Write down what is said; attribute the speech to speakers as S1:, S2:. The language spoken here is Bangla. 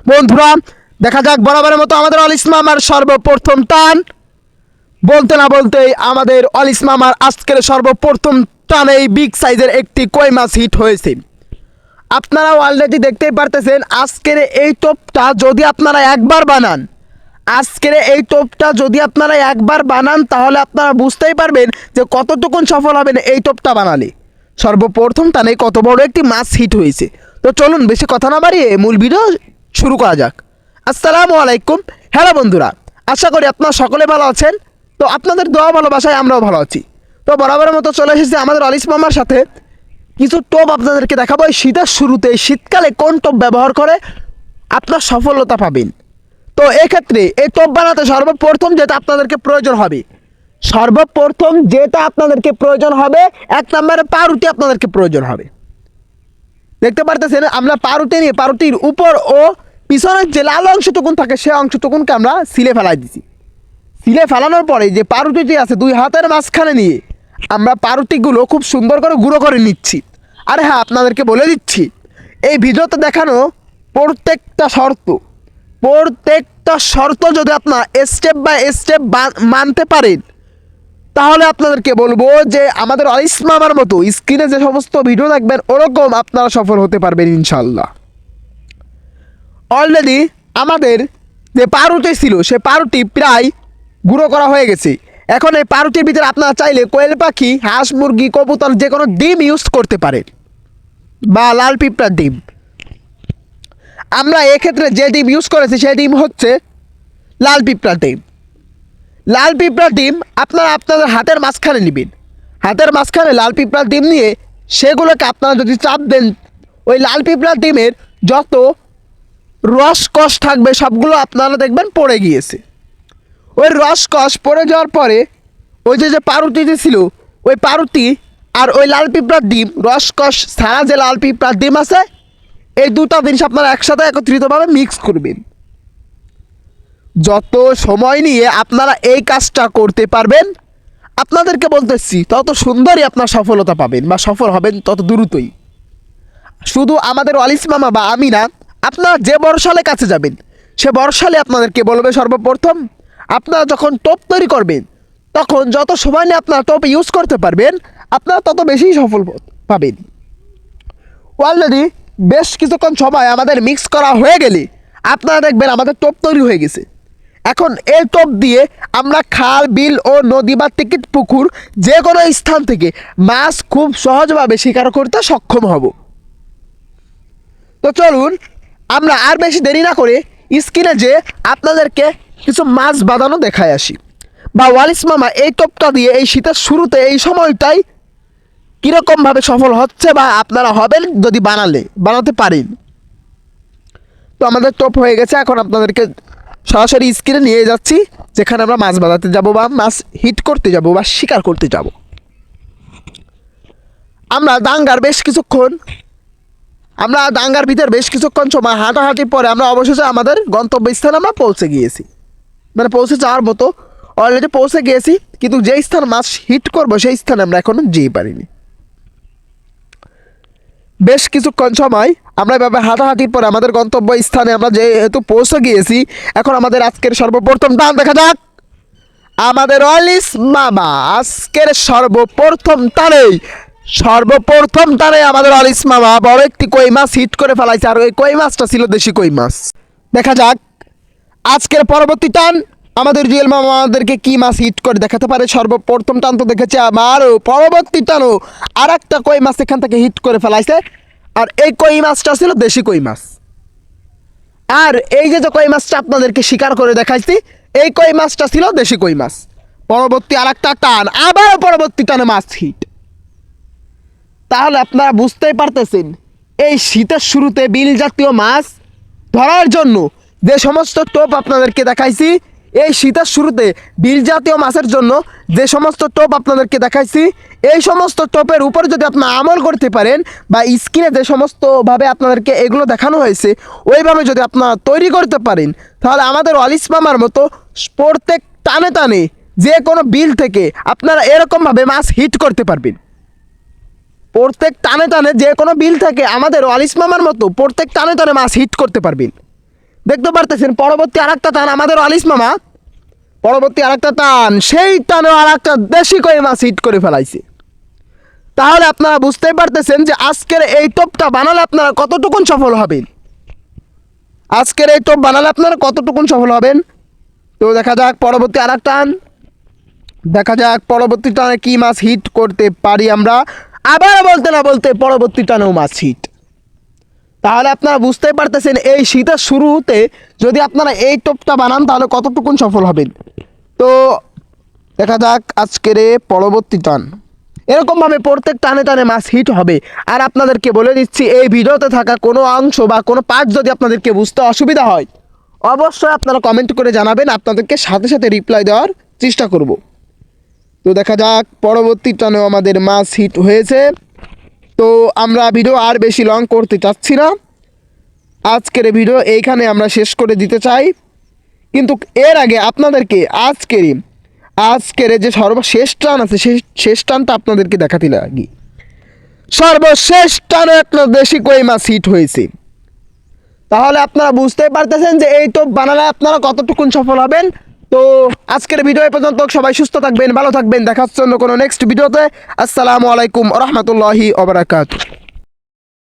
S1: বন্ধুরা দেখা যাক বরাবরের মতো আমাদের অলিস মামার সর্বপ্রথম টান। বলতে না বলতেই আমাদের অলিস মামার আজকের সর্বপ্রথম টানেই বিগ সাইজের একটি কই মাছ হিট হয়েছে। আপনারা অলরেডি দেখতেই পারতেছেন আজকের এই টোপটা যদি আপনারা একবার বানান তাহলে আপনারা বুঝতেই পারবেন যে কতটুকুন সফল হবেন এই টোপটা বানালে। সর্বপ্রথম টানে কত বড় একটি মাছ হিট হয়েছে। তো চলুন বেশি কথা না বাড়িয়ে মূল ভিডিও শুরু করা যাক। আসসালামু আলাইকুম। হ্যালো বন্ধুরা, আশা করি আপনারা সকলে ভালো আছেন। তো আপনাদের দোয়া ভালোবাসায় আমরাও ভালো আছি। তো বরাবরের মতো চলে এসেছি আমাদের অলিস মামার সাথে কিছু টোপ আপনাদেরকে দেখাবো। এই শীতের শুরুতে শীতকালে কোন টোপ ব্যবহার করে আপনার সফলতা পাবেন। তো এক্ষেত্রে এই টোপ বানাতে সর্বপ্রথম যেটা আপনাদেরকে প্রয়োজন হবে এক নম্বরে পাউরুটি আপনাদেরকে প্রয়োজন হবে। দেখতে পারতেছেন আমরা পাউরুটি নিয়ে পাউরুটির উপর ও পিছনের যে লাল অংশটুকুন থাকে সেই অংশটুকুনকে আমরা সিলে ফেলাই দিছি। সিলে ফেলানোর পরে যে পাউরুটিটি আছে দুই হাতের মাঝখানে নিয়ে আমরা পাউরুটিগুলো খুব সুন্দর করে গুঁড়ো করে নিচ্ছি। আর হ্যাঁ, আপনাদেরকে বলে দিচ্ছি এই ভিডিওতে দেখানো প্রত্যেকটা শর্ত যদি আপনার স্টেপ বাই স্টেপ মানতে পারেন তাহলে আপনাদেরকে বলবো যে আমাদের অলিস মামার মতো স্ক্রিনে যে সমস্ত ভিডিও দেখবেন ওরকম আপনারা সফল হতে পারবেন ইনশাল্লাহ। অলরেডি আমাদের যে পাউরুটি ছিল সে পাউরুটি প্রায় গুঁড়ো করা হয়ে গেছে। এখন এই পাউরুটির ভিতরে আপনারা চাইলে কোয়েল পাখি, হাঁস, মুরগি, কবুতর যে কোনো ডিম ইউজ করতে পারেন বা লাল পিঁপড়ার ডিম। আমরা এক্ষেত্রে যে ডিম ইউজ করেছি সেই ডিম হচ্ছে লাল পিঁপড়ার ডিম। আপনারা আপনাদের হাতের মাঝখানে নেবেন। হাতের মাঝখানে লাল পিঁপড়ার ডিম নিয়ে সেগুলোকে আপনারা যদি চাপ দেন ওই লাল পিঁপড়ার ডিমের যত রসকস থাকবে সবগুলো আপনারা দেখবেন পড়ে গিয়েছে। ওই রসকস পড়ে যাওয়ার পরে ওই যে পাউরুটিটি ছিল ওই পাউরুটি আর ওই লাল পিঁপড়ার ডিম, রসকস ছাড়া যে লাল পিঁপড়ার ডিম আছে, এই দুটো জিনিস আপনারা একসাথে একত্রিতভাবে মিক্স করবেন। যত সময় নিয়ে আপনারা এই কাজটা করতে পারবেন আপনাদেরকে বলতেছি তত সুন্দরই আপনার সফলতা পাবেন বা সফল হবেন তত দ্রুতই। শুধু আমাদের অলিস মামা বা আমি না, আপনারা যে বর্ষালে কাছে যাবেন সে বর্ষালে আপনাদেরকে বলবে সর্বপ্রথম আপনারা যখন টোপ তৈরি করবেন তখন যত সময় নিয়ে আপনারা টোপ ইউজ করতে পারবেন আপনারা তত বেশি সফল পাবেন। অলরেডি বেশ কিছুক্ষণ সময় আমাদের মিক্স করা হয়ে গেলে আপনারা দেখবেন আমাদের টোপ তৈরি হয়ে গেছে। এখন এই টোপ দিয়ে আমরা খাল, বিল ও নদী বা টিকিট পুকুর যে কোনো স্থান থেকে মাছ খুব সহজভাবে শিকার করতে সক্ষম হব। তো চলুন আমরা আর বেশি দেরি না করে স্ক্রিনে যে আপনাদেরকে কিছু মাছ বাঁধানো দেখায় আসি। বা ওয়ালিস মামা এই টোপটা দিয়ে এই শীতের শুরুতে এই সময়টাই কীরকমভাবে সফল হচ্ছে বা আপনারা হবেন যদি বানাতে পারেন। তো আমাদের টোপ হয়ে গেছে। এখন আপনাদেরকে সরাসরি স্ক্রিনে নিয়ে যাচ্ছি যেখানে আমরা মাছ বাঁধাতে যাব বা মাছ হিট করতে যাব বা শিকার করতে যাব। আমরা ডাঙ্গার ভিতর বেশ কিছুক্ষণ সময় হাঁটাহাঁটির পরে আমরা অবশেষে আমাদের গন্তব্যস্থানে আমরা পৌঁছে যাওয়ার মতো অলরেডি পৌঁছে গিয়েছি, কিন্তু যে স্থান মাছ হিট করবো সেই স্থানে আমরা এখনো যেতে পারিনি। বেশ কিছুক্ষণ সময় আমরা এভাবে হাঁটাহাঁটির পরে আমাদের গন্তব্য স্থানে আমরা যেহেতু পৌঁছে গিয়েছি, এখন আমাদের আজকের সর্বপ্রথম টান দেখা যাক। আমাদের অলিস মামা আজকের সর্বপ্রথম টানে আমাদের অলিস মামা বড় একটি কই মাছ হিট করে ফেলাইছে। আর ওই কই মাছটা ছিল দেশি কই মাছ। দেখা যাক আজকের পরবর্তী টান আমাদের জুয়েল মামা আমাদেরকে কি মাছ হিট করে দেখাতে পারে। সর্বপ্রথম টান তো দেখেছে আমারও, পরবর্তী টানও আর একটা কই মাছ এখান থেকে হিট করে ফেলাইছে। আর এই কই মাছটা ছিল দেশি কই মাছ। আর এই যে কই মাছটা আপনাদেরকে শিকার করে দেখাইছি এই কই মাছটা ছিল দেশি কই মাছ। পরবর্তী আর একটা টান, আবারও পরবর্তী টানে মাছ হিট। তাহলে আপনারা বুঝতেই পারতেছেন এই শীতের শুরুতে বিল জাতীয় মাছ ধরার জন্য যে সমস্ত টোপ আপনাদেরকে দেখাইছি, এই শীতের শুরুতে বিল জাতীয় মাছের জন্য যে সমস্ত টোপ আপনাদেরকে দেখাইছি, এই সমস্ত টোপের উপরে যদি আপনারা আমল করতে পারেন বা স্ক্রিনে যে সমস্তভাবে আপনাদেরকে এগুলো দেখানো হয়েছে ওইভাবে যদি আপনারা তৈরি করতে পারেন তাহলে আমাদের অলিস মামার মতো প্রত্যেক টানে যে কোনো বিল থেকে আপনারা এরকমভাবে মাছ হিট করতে পারবেন। প্রত্যেক টানে যে কোনো বিল থেকে আমাদের অলিস মামার মতো প্রত্যেক টানে মাছ হিট করতে পারবেন। দেখতে পারতেছেন পরবর্তী আরেকটা টান আমাদের আলিস মামা, পরবর্তী আরেকটা টান, সেই টানে আরেকটা দেশি কই মাছ হিট করে ফেলাইছে। তাহলে আপনারা বুঝতেই পারতেছেন যে আজকের এই টোপটা বানালে আপনারা কতটুকুন সফল হবেন, আজকের এই টোপ বানালে আপনারা কতটুকুন সফল হবেন। তো দেখা যাক পরবর্তী আরেক টান, দেখা যাক পরবর্তী টানে কি মাছ হিট করতে পারি আমরা। আবার বলতে না বলতে পরবর্তী টানেও মাছ হিট। তাহলে আপনারা বুঝতেই পারতেছেন এই শীতের শুরুতে যদি আপনারা এই টোপটা বানান তাহলে কতটুকুন সফল হবেন। তো দেখা যাক আজকের পরবর্তী টান, এরকমভাবে প্রত্যেক টানে টানে মাছ হিট হবে। আর আপনাদেরকে বলে দিচ্ছি এই ভিডিওতে থাকা কোনো অংশ বা কোনো পার্ট যদি আপনাদেরকে বুঝতে অসুবিধা হয় অবশ্যই আপনারা কমেন্ট করে জানাবেন, আপনাদেরকে সাথে সাথে রিপ্লাই দেওয়ার চেষ্টা করব। তো দেখা যাক পরবর্তী টানেও আমাদের মাছ হিট হয়েছে। তো আমরা ভিডিও আর বেশি লং করতে চাচ্ছি না, আজকের ভিডিও এইখানে আমরা শেষ করে দিতে চাই। কিন্তু এর আগে আপনাদেরকে আজকের যে সর্বশেষ টান আছে সেই শেষ টানটা আপনাদেরকে দেখাতে লাগি। সর্বশেষ টানে একটা দেশি কই মাছ হিট হয়েছে। তাহলে আপনারা বুঝতেই পারতেছেন যে এই টোপ বানালে আপনারা কতটুকুন সফল হবেন। তো আজকের ভিডিও এ পর্যন্ত, সবাই সুস্থ থাকবেন, ভালো থাকবেন, দেখা হচ্ছে অন্য কোনো নেক্সট ভিডিওতে। আসসালামু আলাইকুম ওয়া রাহমাতুল্লাহি ওয়া বারাকাতুহু।